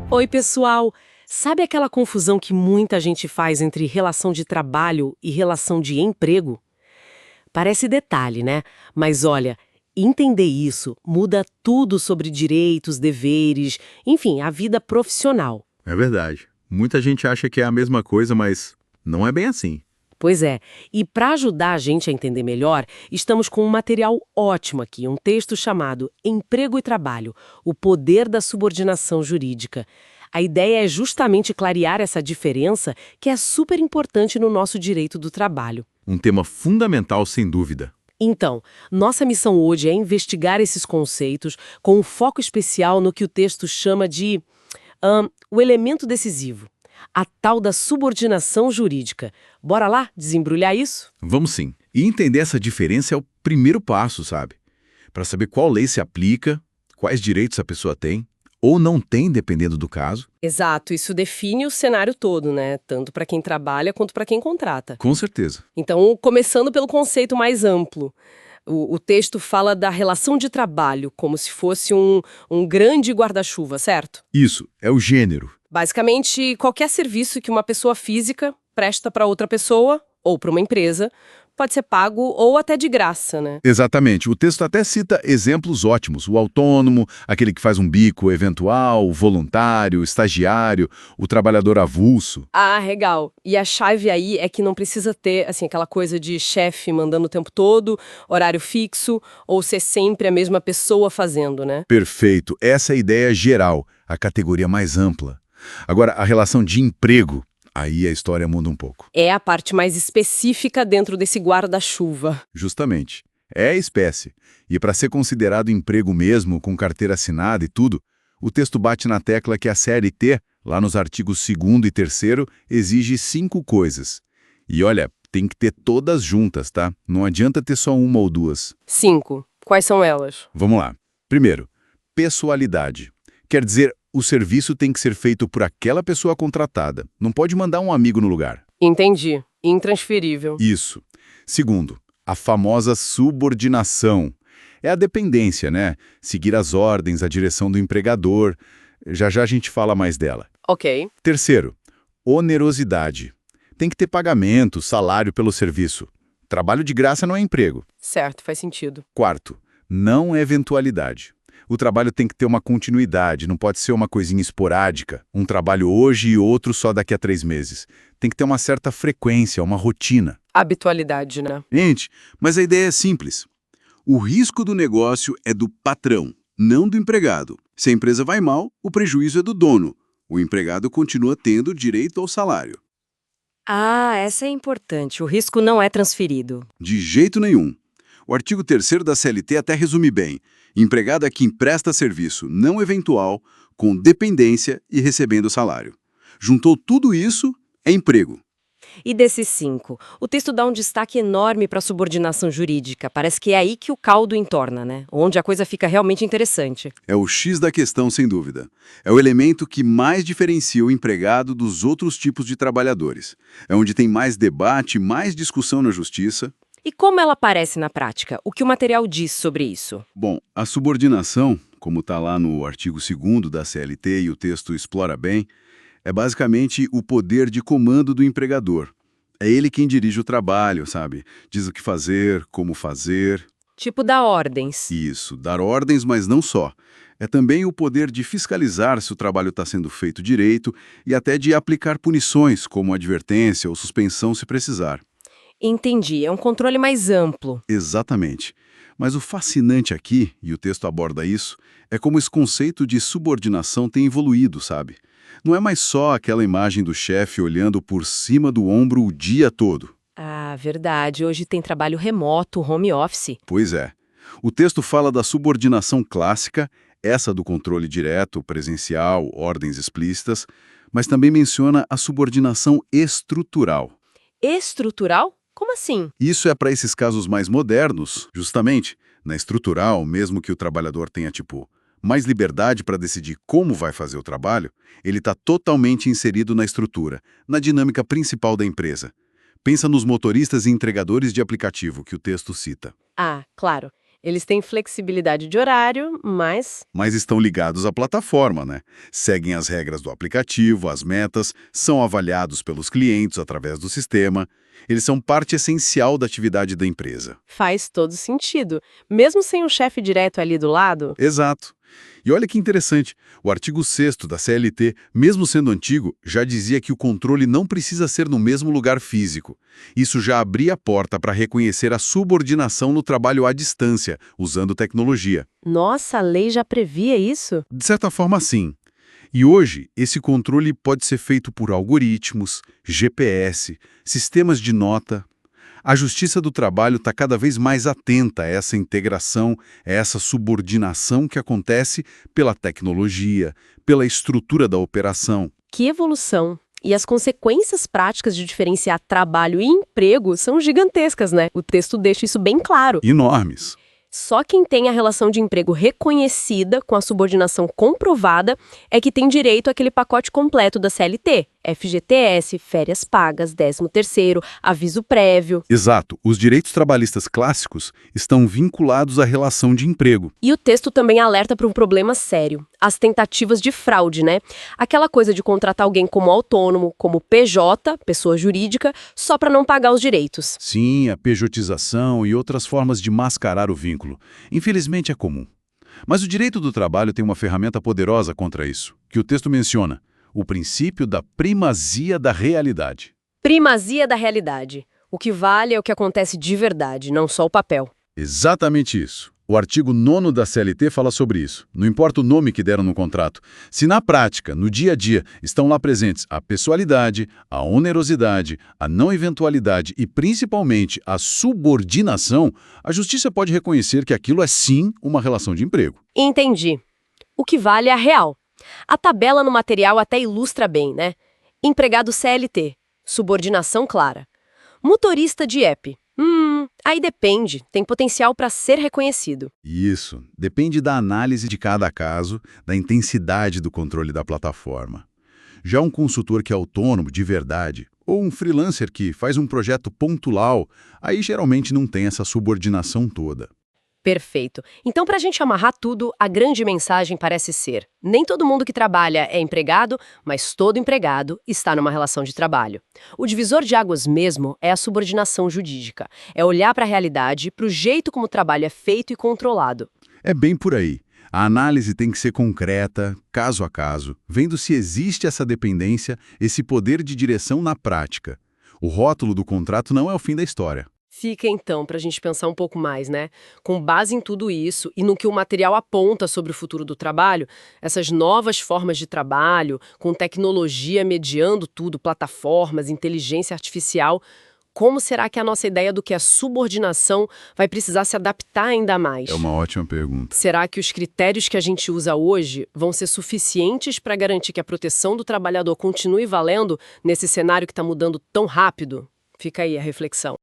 Oi, pessoal! Sabe aquela confusão que muita gente faz entre relação de trabalho e relação de emprego? Parece detalhe, né? Mas olha, entender isso muda tudo sobre direitos, deveres, enfim, a vida profissional. É verdade. Muita gente acha que é a mesma coisa, mas não é bem assim. Pois é, e para ajudar a gente a entender melhor, estamos com um material ótimo aqui, um texto chamado Emprego e Trabalho, o poder da subordinação jurídica. A ideia é justamente clarear essa diferença que é super importante no nosso direito do trabalho. Um tema fundamental, sem dúvida. Então, nossa missão hoje é investigar esses conceitos com um foco especial no que o texto chama de o elemento decisivo, a tal da subordinação jurídica. Bora lá desembrulhar isso? Vamos sim. E entender essa diferença é o primeiro passo, sabe? Para saber qual lei se aplica, quais direitos a pessoa tem, ou não tem, dependendo do caso. Exato, isso define o cenário todo, né? Tanto para quem trabalha quanto para quem contrata. Com certeza. Então, começando pelo conceito mais amplo. O texto fala da relação de trabalho, como se fosse um grande guarda-chuva, certo? Isso, é o gênero. Basicamente, qualquer serviço que uma pessoa física presta para outra pessoa ou para uma empresa pode ser pago ou até de graça, né? Exatamente. O texto até cita exemplos ótimos. O autônomo, aquele que faz um bico eventual, o voluntário, o estagiário, o trabalhador avulso. Ah, legal. E a chave aí é que não precisa ter, assim, aquela coisa de chefe mandando o tempo todo, horário fixo, ou ser sempre a mesma pessoa fazendo, né? Perfeito. Essa é a ideia geral, a categoria mais ampla. Agora, a relação de emprego, aí a história muda um pouco. É a parte mais específica dentro desse guarda-chuva. Justamente. É a espécie. E para ser considerado emprego mesmo, com carteira assinada e tudo, o texto bate na tecla que a CLT, lá nos artigos 2º e 3º, exige 5 coisas. E olha, tem que ter todas juntas, tá? Não adianta ter só uma ou duas. 5. Quais são elas? Vamos lá. Primeiro, pessoalidade. Quer dizer, o serviço tem que ser feito por aquela pessoa contratada. Não pode mandar um amigo no lugar. Entendi. Intransferível. Isso. Segundo, a famosa subordinação. É a dependência, né? Seguir as ordens, a direção do empregador. Já já a gente fala mais dela. Ok. Terceiro, onerosidade. Tem que ter pagamento, salário pelo serviço. Trabalho de graça não é emprego. Certo, faz sentido. Quarto, não eventualidade. O trabalho tem que ter uma continuidade, não pode ser uma coisinha esporádica, um trabalho hoje e outro só daqui a 3 meses. Tem que ter uma certa frequência, uma rotina. Habitualidade, né? Gente, mas a ideia é simples. O risco do negócio é do patrão, não do empregado. Se a empresa vai mal, o prejuízo é do dono. O empregado continua tendo direito ao salário. Ah, essa é importante. O risco não é transferido. De jeito nenhum. O artigo 3º da CLT até resume bem. Empregado é quem presta serviço não eventual, com dependência e recebendo salário. Juntou tudo isso, é emprego. E desses 5, o texto dá um destaque enorme para a subordinação jurídica. Parece que é aí que o caldo entorna, né? Onde a coisa fica realmente interessante. É o X da questão, sem dúvida. É o elemento que mais diferencia o empregado dos outros tipos de trabalhadores. É onde tem mais debate, mais discussão na justiça. E como ela aparece na prática? O que o material diz sobre isso? Bom, a subordinação, como está lá no artigo 2º da CLT e o texto explora bem, é basicamente o poder de comando do empregador. É ele quem dirige o trabalho, sabe? Diz o que fazer, como fazer. Tipo dar ordens. Isso, dar ordens, mas não só. É também o poder de fiscalizar se o trabalho está sendo feito direito e até de aplicar punições, como advertência ou suspensão se precisar. Entendi, é um controle mais amplo. Exatamente. Mas o fascinante aqui, e o texto aborda isso, é como esse conceito de subordinação tem evoluído, sabe? Não é mais só aquela imagem do chefe olhando por cima do ombro o dia todo. Ah, verdade. Hoje tem trabalho remoto, home office. Pois é. O texto fala da subordinação clássica, essa do controle direto, presencial, ordens explícitas, mas também menciona a subordinação estrutural. Estrutural? Como assim? Isso é para esses casos mais modernos, justamente. Na estrutural, mesmo que o trabalhador tenha, mais liberdade para decidir como vai fazer o trabalho, ele está totalmente inserido na estrutura, na dinâmica principal da empresa. Pensa nos motoristas e entregadores de aplicativo que o texto cita. Ah, claro. Eles têm flexibilidade de horário, mas Mas estão ligados à plataforma, né? Seguem as regras do aplicativo, as metas, são avaliados pelos clientes através do sistema. Eles são parte essencial da atividade da empresa. faz todo sentido. Mesmo sem um chefe direto ali do lado, Exato. E olha que interessante, o artigo 6º da CLT, mesmo sendo antigo, já dizia que o controle não precisa ser no mesmo lugar físico. Isso já abria a porta para reconhecer a subordinação no trabalho à distância, usando tecnologia. nossa, a lei já previa isso? De certa forma, sim. E hoje, esse controle pode ser feito por algoritmos, GPS, sistemas de nota. A Justiça do Trabalho está cada vez mais atenta a essa integração, a essa subordinação que acontece pela tecnologia, pela estrutura da operação. Que evolução! E as consequências práticas de diferenciar trabalho e emprego são gigantescas, né? O texto deixa isso bem claro. Enormes. Só quem tem a relação de emprego reconhecida, com a subordinação comprovada, é que tem direito àquele pacote completo da CLT. FGTS, férias pagas, 13º, aviso prévio. Exato. Os direitos trabalhistas clássicos estão vinculados à relação de emprego. E o texto também alerta para um problema sério: as tentativas de fraude, né? Aquela coisa de contratar alguém como autônomo, como PJ, pessoa jurídica, só para não pagar os direitos. Sim, a pejotização e outras formas de mascarar o vínculo. Infelizmente é comum. Mas o direito do trabalho tem uma ferramenta poderosa contra isso, que o texto menciona: o princípio da primazia da realidade. Primazia da realidade. O que vale é o que acontece de verdade, não só o papel. Exatamente isso. O artigo 9º da CLT fala sobre isso. Não importa o nome que deram no contrato. Se na prática, no dia a dia, estão lá presentes a pessoalidade, a onerosidade, a não eventualidade e, principalmente, a subordinação, a justiça pode reconhecer que aquilo é sim uma relação de emprego. Entendi. O que vale é a real. A tabela no material até ilustra bem, né? Empregado CLT, subordinação clara. Motorista de app. Aí depende, tem potencial para ser reconhecido. Isso. Depende da análise de cada caso, da intensidade do controle da plataforma. Já um consultor que é autônomo de verdade, ou um freelancer que faz um projeto pontual, aí geralmente não tem essa subordinação toda. Perfeito. Então, para a gente amarrar tudo, a grande mensagem parece ser: nem todo mundo que trabalha é empregado, mas todo empregado está numa relação de trabalho. O divisor de águas mesmo é a subordinação jurídica. É olhar para a realidade, para o jeito como o trabalho é feito e controlado. É bem por aí. A análise tem que ser concreta, caso a caso, vendo se existe essa dependência, esse poder de direção na prática. O rótulo do contrato não é o fim da história. Fica então para a gente pensar um pouco mais, né? Com base em tudo isso e no que o material aponta sobre o futuro do trabalho, essas novas formas de trabalho, com tecnologia mediando tudo, plataformas, inteligência artificial, como será que a nossa ideia do que é subordinação vai precisar se adaptar ainda mais? É uma ótima pergunta. Será que os critérios que a gente usa hoje vão ser suficientes para garantir que a proteção do trabalhador continue valendo nesse cenário que está mudando tão rápido? Fica aí a reflexão.